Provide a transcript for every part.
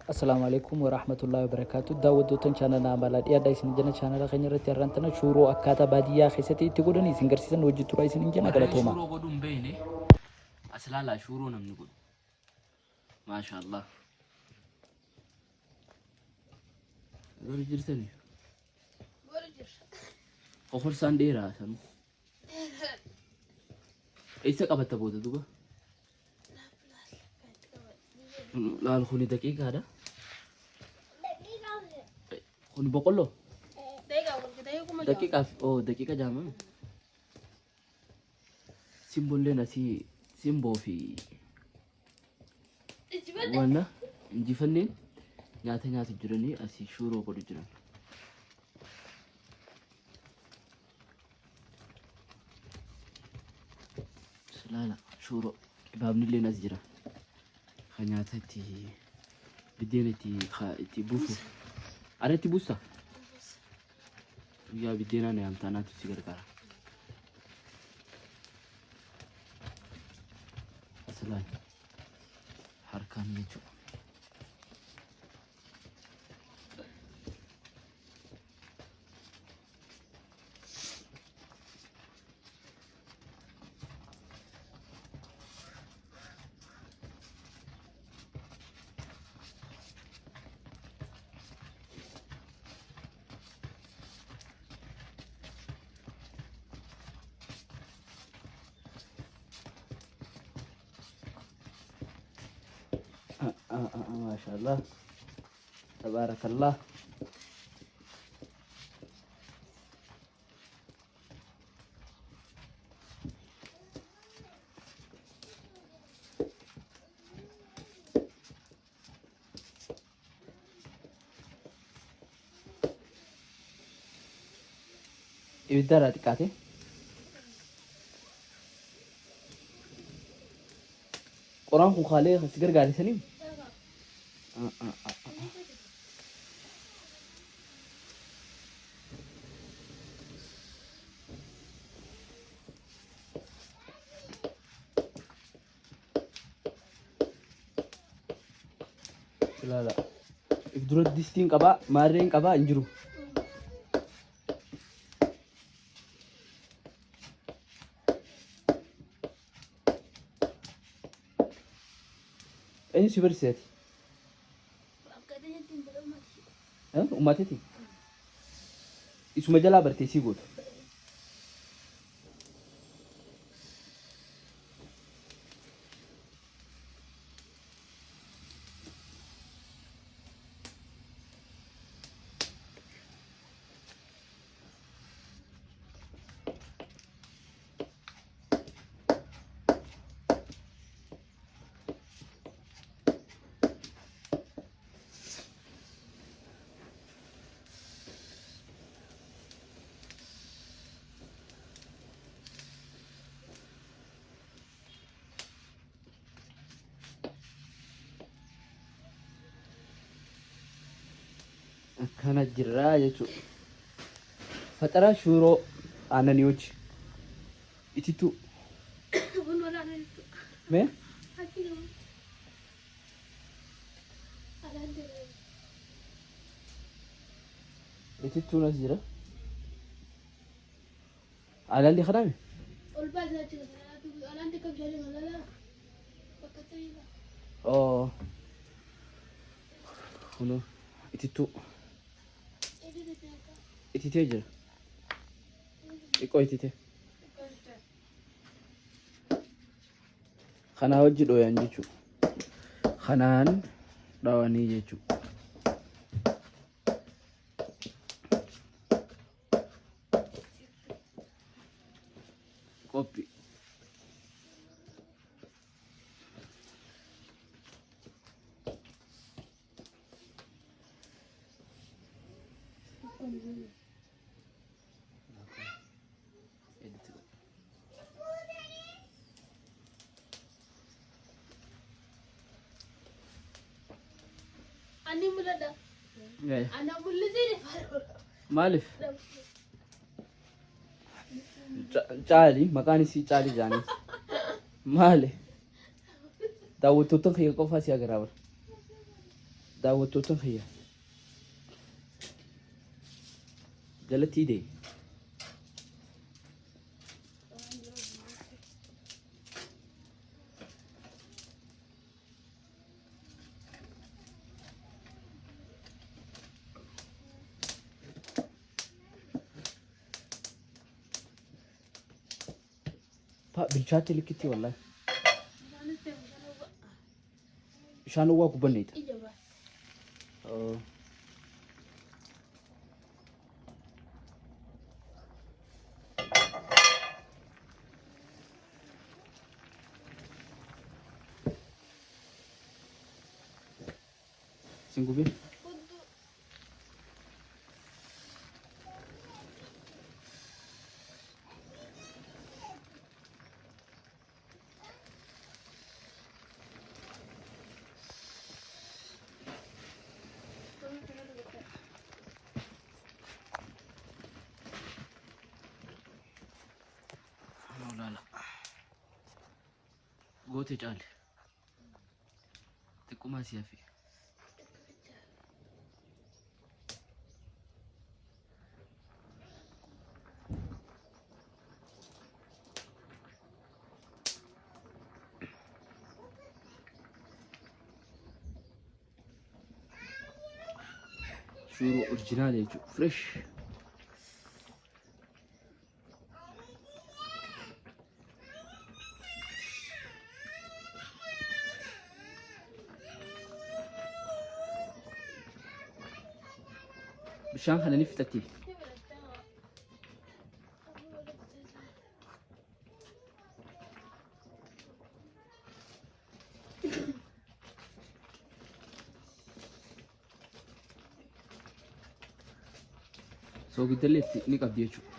السلام عليكم ورحمة الله وبركاته. داود دوتن channel amalat ya dai sinjana channel kanyarati arantana shuro akkata badiya khaysati tigodani singarsisan wajji turai sinjana galatoma shuro godum beene aslala shuro namni god ma sha Allah gorjirtani okhor sandera sanu ايش قبضت بوده دوبا لا الخوني دقيقة هذا خوني بقوله دقيقة أو دقيقة جامع سيمبول لنا سي سيمبو في وانا نجي فنين نياتي جراني أسي شورو بدو جران لا شورو بابني لنا زجران خنياتي بدينتي تي بوفو أريتي بوسا يا بدينا نعم تاناتو سيجر كارا سلام حركان يجو ما شاء الله تبارك الله يبدأ راتكاتي قرآن خو خالي خسكر قاري سليم لا لا درود ديستين قبا مارين قبا انجرو اين سيبرسيتي ها اماتتي اسمه جلا برتي سيغوت كانت جراية فترة شورو أنا نيوش إتيتو ما إتيتو نزيرة على اللي خدامي أوه هنا إتيتو إتيتي جرا إيكو إتيتي خنا وجد ويان جيشو خنان دواني جيشو كوبي أنا مالف Caali maqaan isii caali jaanii maali daawwattoota kiyya qofa si agarra daawwattoota fayyaa jalatti hidhee bilchaatti likkitti wallahi bishaan uwwaa kubbanneeta singubin goote caale xiqquma asii hafe shuruu orjinaal jechuudha fresh bishaan kana ni fixatti soogiddalee ni qabdi jechuudha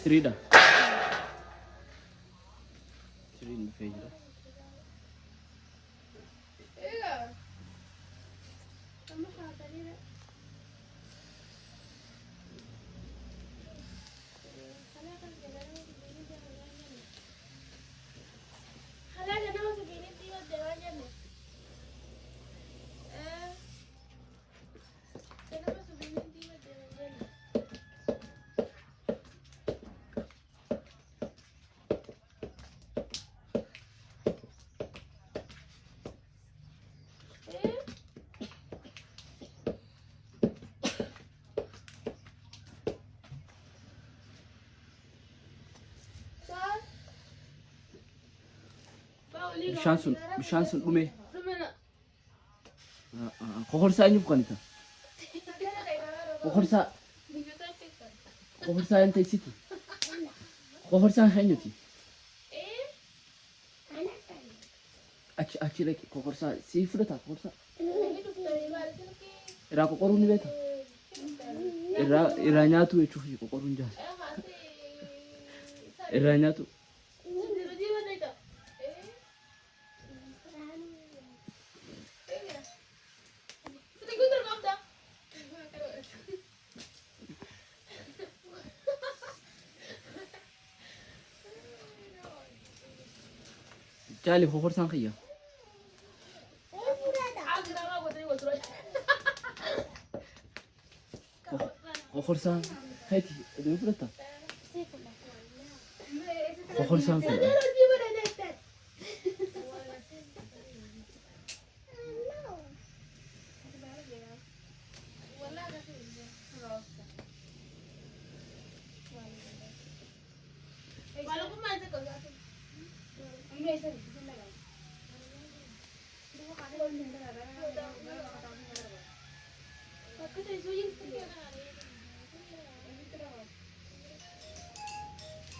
Sirida. Sirin dhufee jira. Bishaan sun dhume. Kokorsaa eenyuuf kan isa? Kokorsaa hin teessiti. Kokorsaan eenyuti? Achi dhaqi kokorsaa sii fudhata kokorsaa. Irraa qoqoruu ni beekta? Irraa nyaatu jechuuf qoqoruun jaala. Irraa nyaatu. Jali kokorsan khiyya. Kokorsan hayti idin fudhata. Kokorsan fudhata.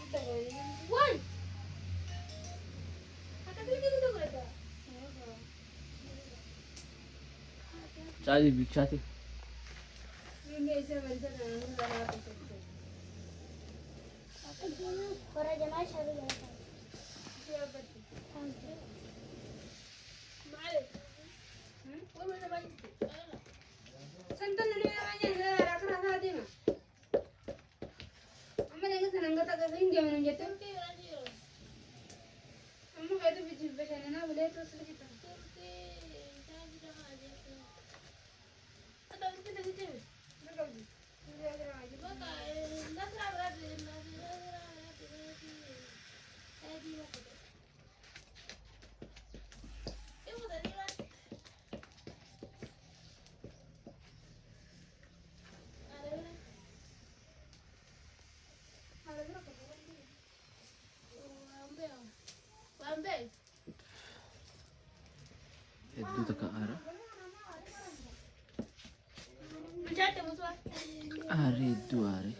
Thank you. Caalee bilchaate. Hedduu takka aara. Aare hedduu aare.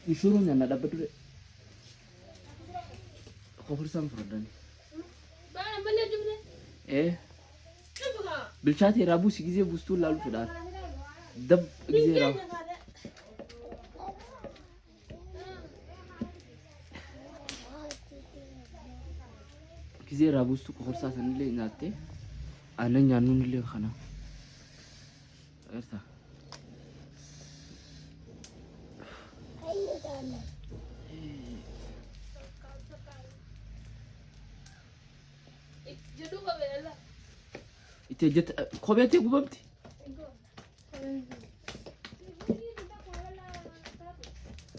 Disuruh nyana dapat duit. Kopersan frodan. Bilchaate rabu si ጊዜ bustu lalu sudah. Dab ጊዜ rabu. ጊዜ rabu stu kopersa sanile nyate. Ana nyanu nile khana. Erta. Ite jet kobiate gubamti.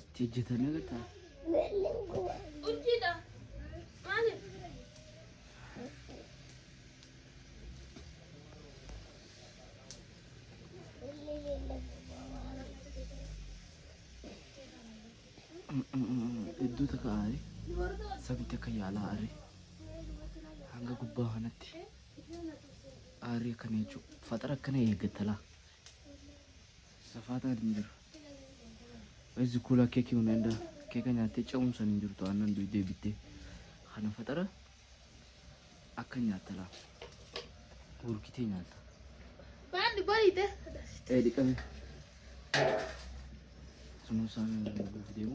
Ite jet nagata. Urjida. Mali. Iddu takari. Sabite kayala ari. Hanga gubba hanatti. Ari kaneju fatara kane yegatala safata dinjir wezi kula keki unaenda keka nyate chawum san dinjir to anan du debite khana fatara akanya tala urkite nyata bandi bari de dikame sumu san du video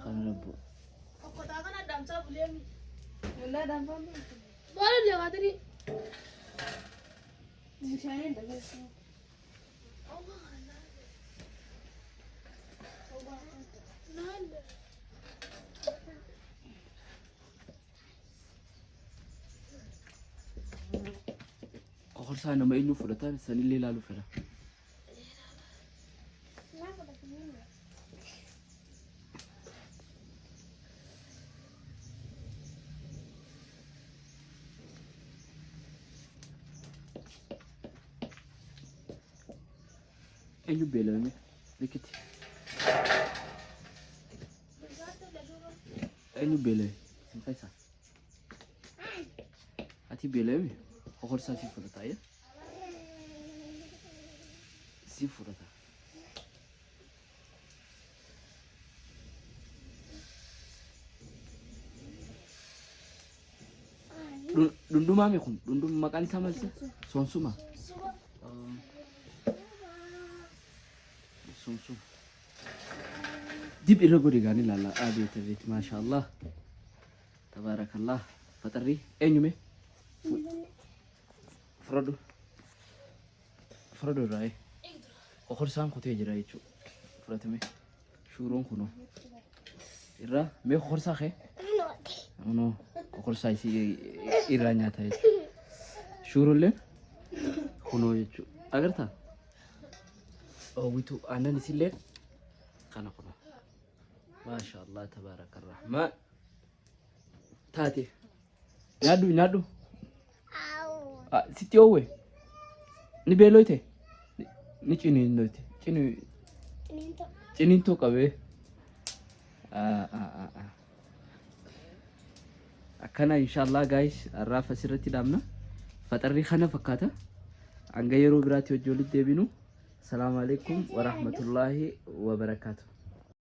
khana rabu ko ta kana damsa bulemi mulla damsa bari le gatri مشاهين ده بس أخر سنة ما إنه فرطان سنة اللي لا له فرا إنه بيلامي لكتي إنه بيلامي سنفيسا أتي بيلامي أخر سنة في فرطاية سي فرطا Dundu mami kun, dundu makan sama sih, sonsuma. Sonsum. Dib irago digani lala, abet abet, masya Allah, tabarakallah. Fatari, nyume. Frodo, Frodo rai. Kokor sang kote jirai cu, Frodo me. Shurong kuno. Ira, me kokor sakhe. Ano, kokor sai si ira nyata itu. Shurulle, kuno itu. Agar ta? Oh itu anda di sini kana kuno. Masya Allah, tabarakallah. Tati, nyadu. Siti owe. Ni beloite. Ni cini noite. Cini to kabe. akkana inshallah guys arrafa sirratti dhaabna faxarri kana fakkaata anga yeroo biraatti wajjin walitti deebinu. Assalamu alaikum wa rahmatullahi wa barakatuh.